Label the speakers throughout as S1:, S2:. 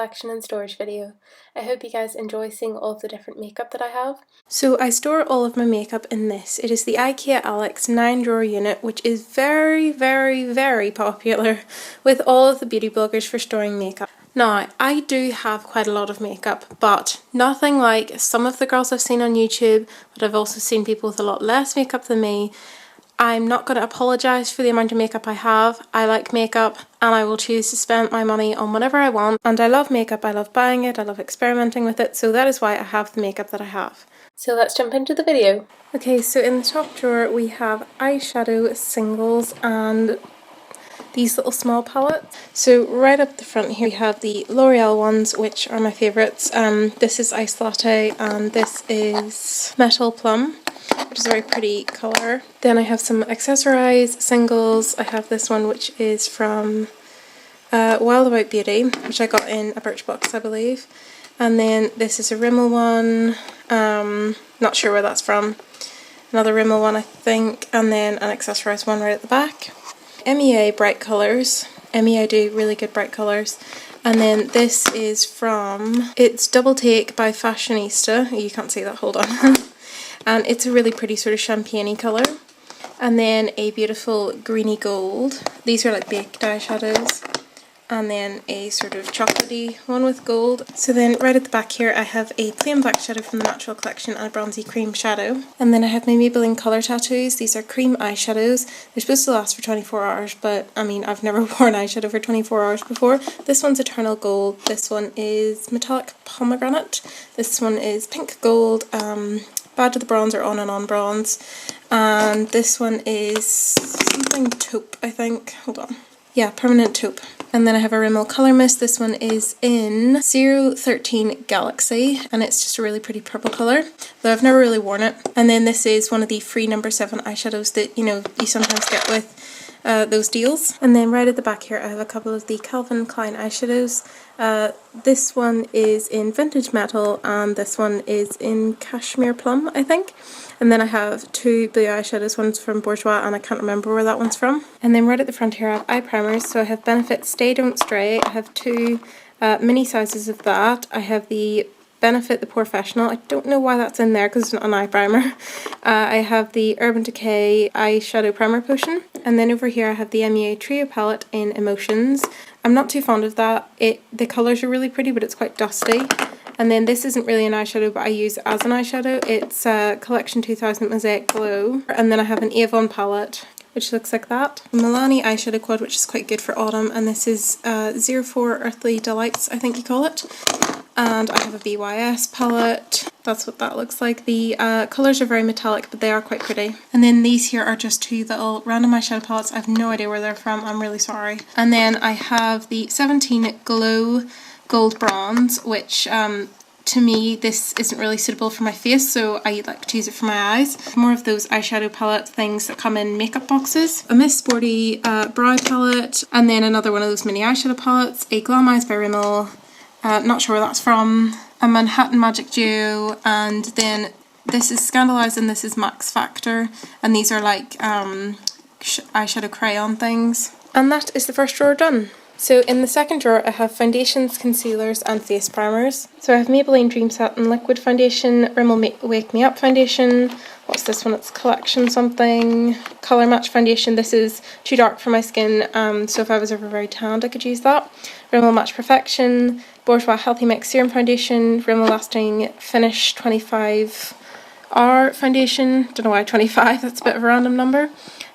S1: collection and storage video. I hope you guys enjoy seeing all of the different makeup that I have. So I store all of my makeup in this. It is the IKEA Alex 9-drawer unit, which is very popular with all of the beauty bloggers for storing makeup. Now, I do have quite a lot of makeup, but nothing like some of the girls I've seen on YouTube, but I've also seen people with a lot less makeup than me. I'm not going to apologise for the amount of makeup I have. I like makeup and I will choose to spend my money on whatever I want. And I love makeup, I love buying it, I love experimenting with it, so that is why I have the makeup that I have. So let's jump into the video. Okay, so in the top drawer we have eyeshadow singles and these little small palettes. So right up the front here we have the L'Oreal ones, which are my favourites. This is Ice Latte and this is Metal Plum, which is a very pretty colour. Then I have some Accessorize singles. I have this one which is from Wild About Beauty, which I got in a Birchbox I believe. And then this is a Rimmel one, not sure where that's from. Another Rimmel one I think, and then an Accessorize one right at the back. MEA bright colours. MEA do really good bright colours. And then this is from, it's Double Take by Fashionista. You can't see that, hold on. And it's a really pretty sort of champagne-y colour. And then a beautiful greeny gold. These are like baked eyeshadows. And then a sort of chocolatey one with gold. So then right at the back here I have a plain black shadow from the Natural Collection and a bronzy cream shadow. And then I have my Maybelline colour tattoos. These are cream eyeshadows. They're supposed to last for 24 hours, but I mean I've never worn eyeshadow for 24 hours before. This one's Eternal Gold. This one is Metallic Pomegranate. This one is Pink Gold. Bad to the Bronze or On and On Bronze. And this one is something taupe, I think. Hold on. Yeah, Permanent Taupe. And then I have a Rimmel Colour Mist. This one is in 013 Galaxy and it's just a really pretty purple colour, though I've never really worn it. And then this is one of the free No. 7 eyeshadows that, you know, you sometimes get with those deals. And then right at the back here I have a couple of the Calvin Klein eyeshadows. This one is in Vintage Metal and this one is in Cashmere Plum, I think. And then I have two blue eyeshadows, one's from Bourjois and I can't remember where that one's from. And then right at the front here I have eye primers. So I have Benefit Stay Don't Stray. I have two mini sizes of that. I have the Benefit the Professional. I don't know why that's in there because it's not an eye primer. I have the Urban Decay Eyeshadow Primer Potion. And then over here I have the MEA Trio Palette in Emotions. I'm not too fond of that. The colours are really pretty but it's quite dusty. And then this isn't really an eyeshadow, but I use it as an eyeshadow. It's Collection 2000 Mosaic Glow. And then I have an Avon palette, which looks like that. A Milani eyeshadow quad, which is quite good for autumn. And this is 04 Earthly Delights, I think you call it. And I have a BYS palette. That's what that looks like. The colours are very metallic, but they are quite pretty. And then these here are just two little random eyeshadow palettes. I have no idea where they're from. I'm really sorry. And then I have the 17 Glow Gold Bronze, which to me this isn't really suitable for my face, so I like to use it for my eyes. More of those eyeshadow palette things that come in makeup boxes. A Miss Sporty brow palette, and then another one of those mini eyeshadow palettes. A Glam Eyes by Rimmel, not sure where that's from. A Manhattan Magic Duo, and then this is Scandalized and this is Max Factor, and these are like eyeshadow crayon things. And that is the first drawer done. So in the second drawer I have foundations, concealers and face primers. So I have Maybelline Dream Satin Liquid Foundation, Rimmel Wake Me Up Foundation. What's this one? It's Collection something. Colour Match Foundation. This is too dark for my skin, so if I was ever very tanned I could use that. Rimmel Match Perfection, Bourjois Healthy Mix Serum Foundation, Rimmel Lasting Finish 25R Foundation. Don't know why 25, that's a bit of a random number.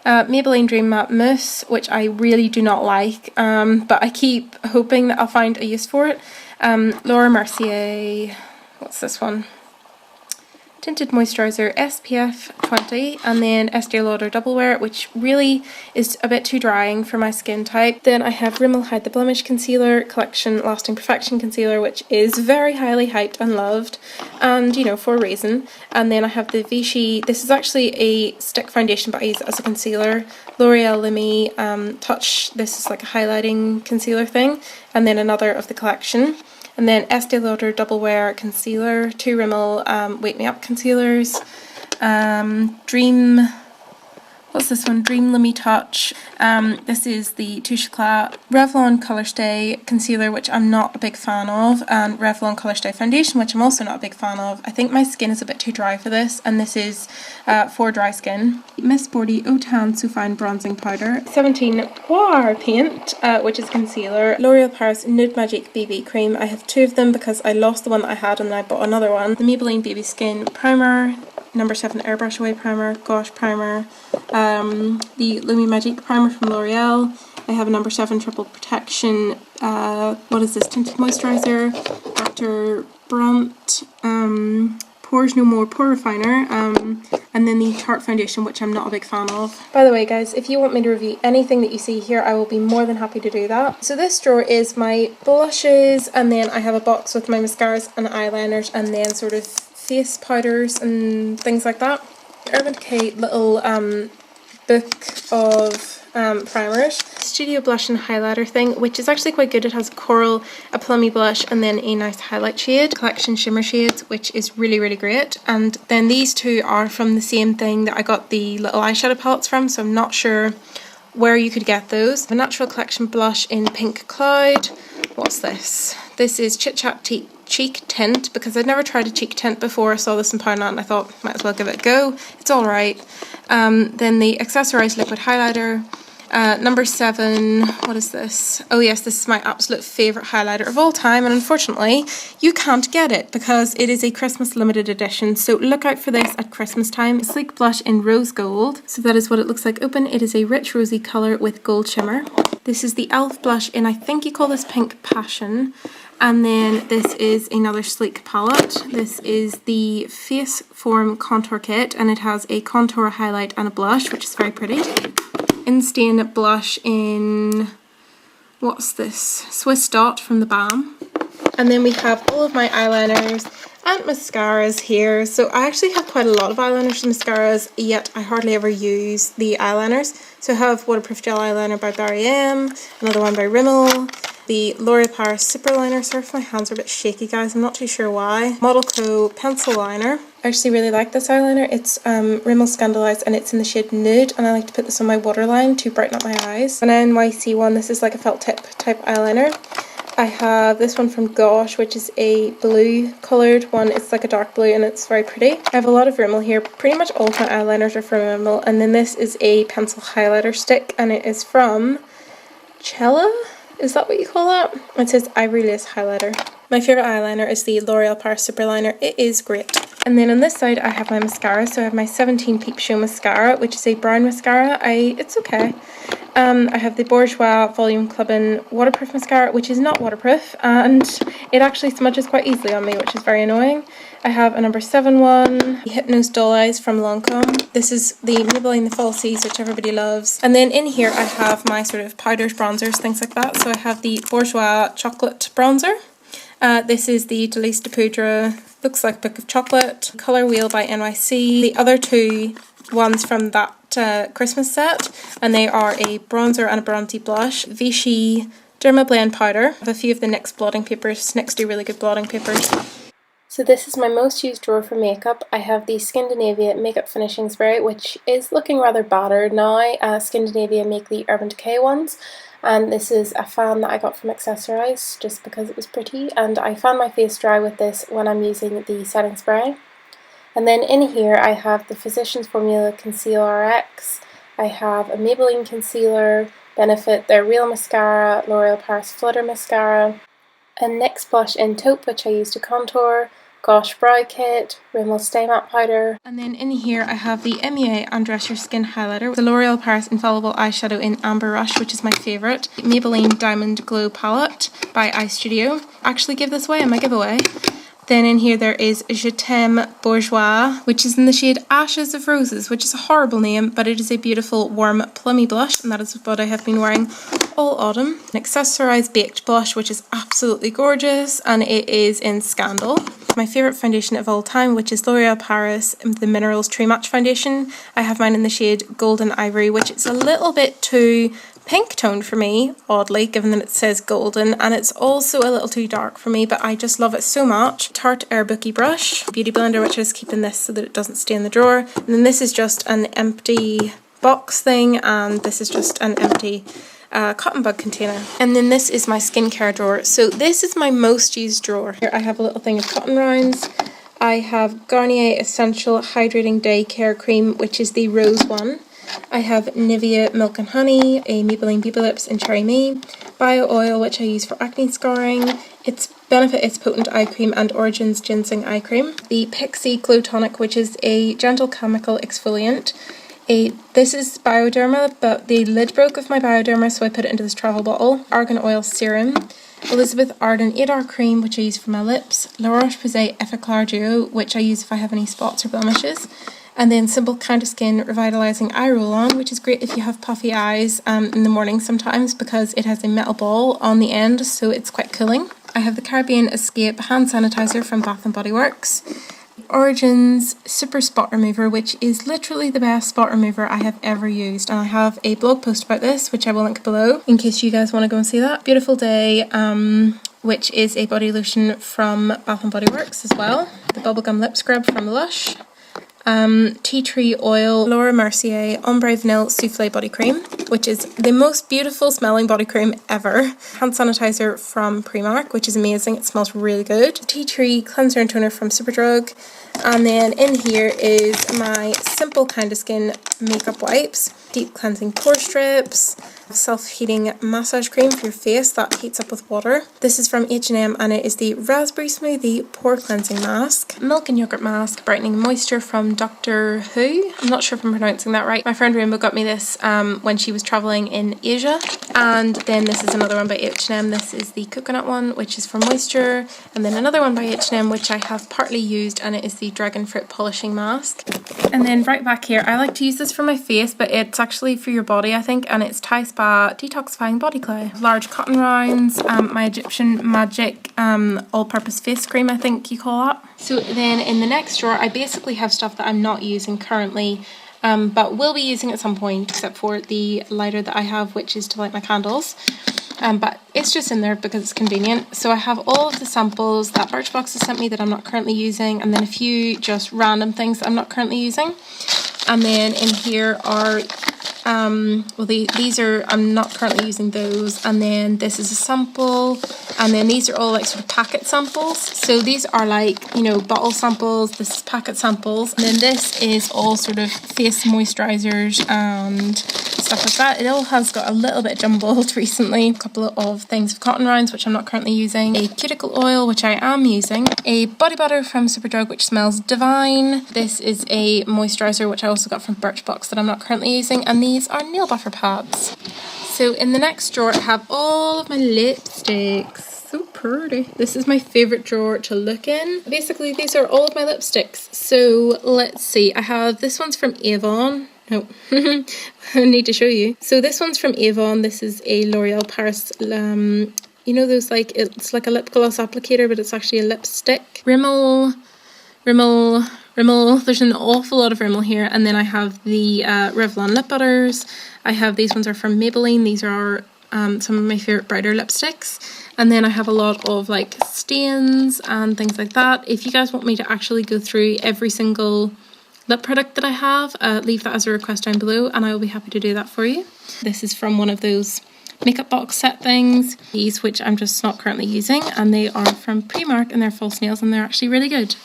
S1: Maybelline Dream Matte Mousse, which I really do not like, but I keep hoping that I'll find a use for it. Laura Mercier, what's this one? Tinted Moisturiser SPF 20, and then Estee Lauder Double Wear, which really is a bit too drying for my skin type. Then I have Rimmel Hide the Blemish Concealer, Collection Lasting Perfection Concealer, which is very highly hyped and loved, and you know, for a reason. And then I have the Vichy, this is actually a stick foundation but I use it as a concealer. L'Oreal Lumi Touch, this is like a highlighting concealer thing, and then another of the collection. And then Estee Lauder Double Wear Concealer, two Rimmel Wake Me Up Concealers, What's this one? Dream Lumi Touch. This is the Touche Eclat Revlon Colour Stay Concealer, which I'm not a big fan of, and Revlon Colour Stay Foundation, which I'm also not a big fan of. I think my skin is a bit too dry for this, and this is for dry skin. Miss Sporty Eau Tan So Fine Bronzing Powder. 17 Poir Paint, which is concealer. L'Oreal Paris Nude Magic BB Cream. I have two of them because I lost the one that I had and then I bought another one. The Maybelline Baby Skin Primer. Number 7 Airbrush Away Primer, Gosh Primer, the Lumi Magic Primer from L'Oreal. I have a number 7 Triple Protection, what is this, Tinted Moisturiser, Dr. Brunt, Pores No More Pore Refiner, and then the Tarte Foundation, which I'm not a big fan of. By the way guys, if you want me to review anything that you see here, I will be more than happy to do that. So this drawer is my blushes, and then I have a box with my mascaras and eyeliners, and then sort of face powders and things like that. Urban Decay little book of primers. Studio blush and highlighter thing, which is actually quite good. It has a coral, a plummy blush, and then a nice highlight shade. Collection shimmer shades, which is really, really great. And then these two are from the same thing that I got the little eyeshadow palettes from, so I'm not sure where you could get those. The Natural Collection blush in Pink Cloud. What's this? This is Chit Chat Cheek Tint, because I'd never tried a cheek tint before. I saw this in Poundland and I thought might as well give it a go. It's alright. Then the Accessorized Liquid Highlighter. Number 7, what is this? Oh yes, this is my absolute favourite highlighter of all time, and unfortunately you can't get it because it is a Christmas limited edition, so look out for this at Christmas time. Sleek blush in Rose Gold. So that is what it looks like open. It is a rich rosy colour with gold shimmer. This is the e.l.f. blush in, I think you call this Pink Passion. And then this is another sleek palette. This is the Face Form Contour Kit, and it has a contour, highlight and a blush, which is very pretty. Instain blush in, what's this? Swiss Dot from the BAM. And then we have all of my eyeliners and mascaras here. So I actually have quite a lot of eyeliners and mascaras, yet I hardly ever use the eyeliners. So I have Waterproof Gel Eyeliner by Barry M, another one by Rimmel, the L'Oreal Paris Super Liner. Sorry if my hands are a bit shaky guys, I'm not too sure why. Model Co Pencil Liner. I actually really like this eyeliner. It's Rimmel Scandalized and it's in the shade Nude, and I like to put this on my waterline to brighten up my eyes. An NYC one, this is like a felt tip type eyeliner. I have this one from Gosh, which is a blue coloured one. It's like a dark blue and it's very pretty. I have a lot of Rimmel here. Pretty much all of my eyeliners are from Rimmel. And then this is a pencil highlighter stick, and it is from Cella? Is that what you call that? It says Ivory Lace Highlighter. My favourite eyeliner is the L'Oreal Paris Super Liner. It is great. And then on this side I have my mascara. So I have my 17 Peep Show mascara, which is a brown mascara. It's okay. I have the Bourjois Volume Clubbing Waterproof Mascara, which is not waterproof, and it actually smudges quite easily on me, which is very annoying. I have a number 7 one, the Hypnose Doll Eyes from Lancome. This is the Maybelline The Falsies, which everybody loves. And then in here I have my sort of powders, bronzers, things like that. So I have the Bourjois Chocolate Bronzer. This is the Delice de Poudre, looks like Book of Chocolate, Colour Wheel by NYC. The other two ones from that Christmas set, and they are a bronzer and a bronzy blush. Vichy Derma Blend Powder. I have a few of the NYX blotting papers. NYX do really good blotting papers. So this is my most used drawer for makeup. I have the Scandinavia Makeup Finishing Spray, which is looking rather battered now. Scandinavia make the Urban Decay ones, and this is a fan that I got from Accessorize just because it was pretty, and I fan my face dry with this when I'm using the setting spray. And then in here I have the Physicians Formula Conceal RX, I have a Maybelline Concealer, Benefit Their Real Mascara, L'Oreal Paris Flutter Mascara, a NYX blush in Taupe, which I use to contour, Gosh Brow Kit, Rimmel Stay Matte Powder. And then in here I have the MEA Undress Your Skin Highlighter, the L'Oreal Paris Infallible Eyeshadow in Amber Rush, which is my favourite, Maybelline Diamond Glow Palette by Eyeshadow. Actually give this away in my giveaway. Then in here there is Je T'aime Bourjois, which is in the shade Ashes of Roses, which is a horrible name, but it is a beautiful warm plummy blush, and that is what I have been wearing all autumn. An Accessorized Baked Blush, which is absolutely gorgeous, and it is in Scandal. My favourite foundation of all time, which is L'Oreal Paris, the Minerals True Match Foundation. I have mine in the shade Golden Ivory, which is a little bit too pink toned for me, oddly, given that it says golden, and it's also a little too dark for me, but I just love it so much. Tarte Air Bookie Brush, Beauty Blender, which I just keep in this so that it doesn't stay in the drawer. And then this is just an empty box thing, and this is just an empty cotton bud container. And then this is my skincare drawer. So this is my most used drawer. Here I have a little thing of cotton rounds. I have Garnier Essential Hydrating Day Care Cream, which is the rose one. I have Nivea Milk and Honey, a Maybelline BB Lips in Cherry Me, Bio Oil, which I use for acne scarring, its Benefit It's Potent Eye Cream, and Origins Ginseng Eye Cream. The Pixie Glow Tonic, which is a gentle chemical exfoliant. This is Bioderma, but the lid broke of my Bioderma, so I put it into this travel bottle. Argan Oil Serum. Elizabeth Arden 8-Hour Cream, which I use for my lips. La Roche-Posay Effaclar Duo, which I use if I have any spots or blemishes. And then Simple Kind of Skin Revitalizing Eye Roll-On, which is great if you have puffy eyes in the morning sometimes, because it has a metal ball on the end, so it's quite cooling. I have the Caribbean Escape Hand Sanitizer from Bath & Body Works. Origins Super Spot Remover, which is literally the best spot remover I have ever used, and I have a blog post about this, which I will link below in case you guys want to go and see that. Beautiful Day, which is a body lotion from Bath & Body Works as well. The Bubblegum Lip Scrub from Lush. Tea Tree Oil Laura Mercier Ombre Vanille Souffle Body Cream, which is the most beautiful smelling body cream ever. Hand sanitizer from Primark, which is amazing. It smells really good. Tea Tree Cleanser and Toner from Superdrug. And then in here is my Simple Kind of Skin makeup wipes, deep cleansing pore strips, self-heating massage cream for your face that heats up with water. This is from H&M, and it is the Raspberry Smoothie Pore Cleansing Mask. Milk and Yogurt Mask Brightening Moisture from Doctor Who. I'm not sure if I'm pronouncing that right. My friend Rainbow got me this when she was travelling in Asia. And then this is another one by H&M. This is the coconut one, which is for moisture. And then another one by H&M, which I have partly used, and it is the Dragon Fruit Polishing Mask. And then right back here, I like to use this for my face, but it's actually for your body, I think, and it's Thai Spa Detoxifying Body Clay. Large cotton rounds, my Egyptian Magic all-purpose face cream, I think you call that. So then in the next drawer, I basically have stuff that I'm not using currently, but will be using at some point, except for the lighter that I have, which is to light my candles. But it's just in there because it's convenient. So I have all of the samples that Birchbox has sent me that I'm not currently using, and then a few just random things that I'm not currently using. And then in here are, these are, I'm not currently using those, and then this is a sample, and then these are all like sort of packet samples. So these are like, you know, bottle samples, this is packet samples, and then this is all sort of face moisturizers and stuff like that. It all has got a little bit jumbled recently. A couple of things of cotton rounds, which I'm not currently using. A cuticle oil, which I am using. A body butter from Superdrug, which smells divine. This is a moisturizer, which I also got from Birchbox that I'm not currently using. And these are nail buffer pads. So in the next drawer, I have all of my lipsticks. So pretty. This is my favourite drawer to look in. Basically, these are all of my lipsticks. So let's see. I have, this one's from Avon. No, I need to show you. So this one's from Avon. This is a L'Oreal Paris, you know those like, it's like a lip gloss applicator, but it's actually a lipstick. Rimmel, there's an awful lot of Rimmel here. And then I have the Revlon lip butters. I have, these ones are from Maybelline. These are some of my favourite brighter lipsticks. And then I have a lot of like stains and things like that. If you guys want me to actually go through every single lip product that I have, leave that as a request down below, and I will be happy to do that for you. This is from one of those makeup box set things, these which I'm just not currently using, and they are from Primark, and they're false nails, and they're actually really good.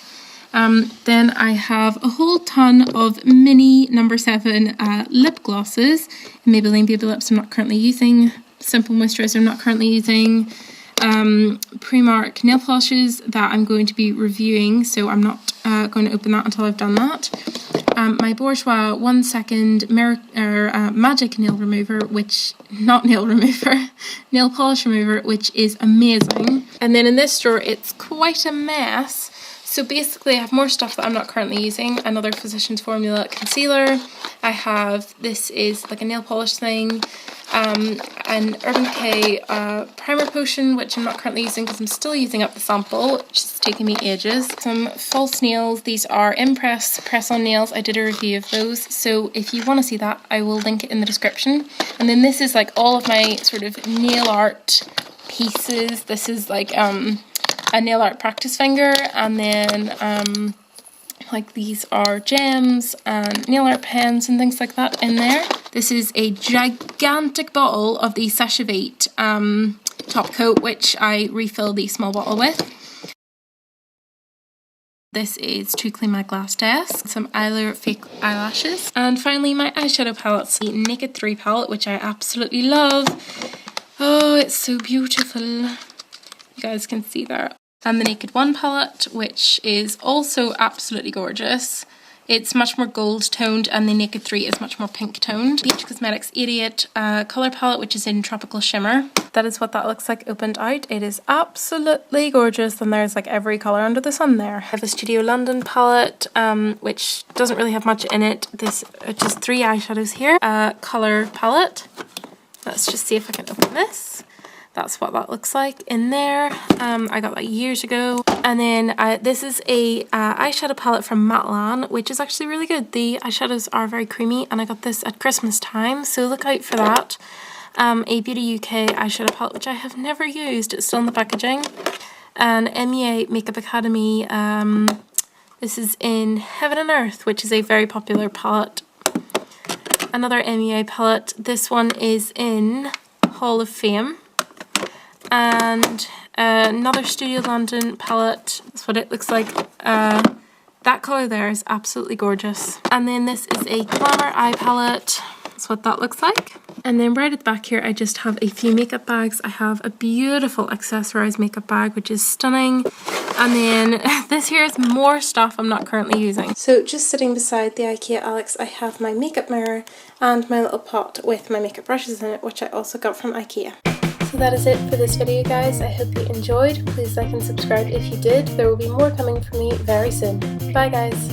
S1: Then I have a whole ton of mini number 7 lip glosses. Maybelline Baby Lips I'm not currently using. Simple Moisturizer I'm not currently using. Primark nail polishes that I'm going to be reviewing, so I'm not going to open that until I've done that. My Bourjois 1 Second Magic Nail Remover, nail polish remover, which is amazing. And then in this drawer, it's quite a mess. So basically I have more stuff that I'm not currently using. Another Physicians Formula concealer. I have, this is like a nail polish thing. An Urban Decay primer potion, which I'm not currently using because I'm still using up the sample, which is taking me ages. Some false nails. These are Impress press-on nails. I did a review of those, so if you want to see that, I will link it in the description. And then this is like all of my sort of nail art pieces. This is like a nail art practice finger, and then like these are gems and nail art pens and things like that in there. This is a gigantic bottle of the Sachet top coat, which I refill the small bottle with. This is to clean my glass desk, some eyeliner fake eyelashes, and finally my eyeshadow palettes, the Naked 3 palette, which I absolutely love. Oh, it's so beautiful. You guys can see there. And the Naked 1 palette, which is also absolutely gorgeous. It's much more gold toned, and the Naked 3 is much more pink toned. BH Cosmetics 88 colour palette, which is in Tropical Shimmer. That is what that looks like opened out. It is absolutely gorgeous, and there's like every colour under the sun there. I have a Studio London palette, which doesn't really have much in it. This just 3 eyeshadows here. Colour palette. Let's just see if I can open this. That's what that looks like in there. I got that years ago. And then this is a eyeshadow palette from Matalan, which is actually really good. The eyeshadows are very creamy, and I got this at Christmas time, so look out for that. A Beauty UK eyeshadow palette, which I have never used. It's still in the packaging. And MEA Makeup Academy. This is in Heaven and Earth, which is a very popular palette. Another MEA palette. This one is in Hall of Fame. And another Studio London palette. That's what it looks like. That colour there is absolutely gorgeous. And then this is a Glamour eye palette. That's what that looks like. And then right at the back here, I just have a few makeup bags. I have a beautiful accessorized makeup bag, which is stunning. And then this here is more stuff I'm not currently using. So just sitting beside the IKEA Alex, I have my makeup mirror and my little pot with my makeup brushes in it, which I also got from IKEA. So that is it for this video, guys. I hope you enjoyed. Please like and subscribe if you did. There will be more coming from me very soon. Bye, guys.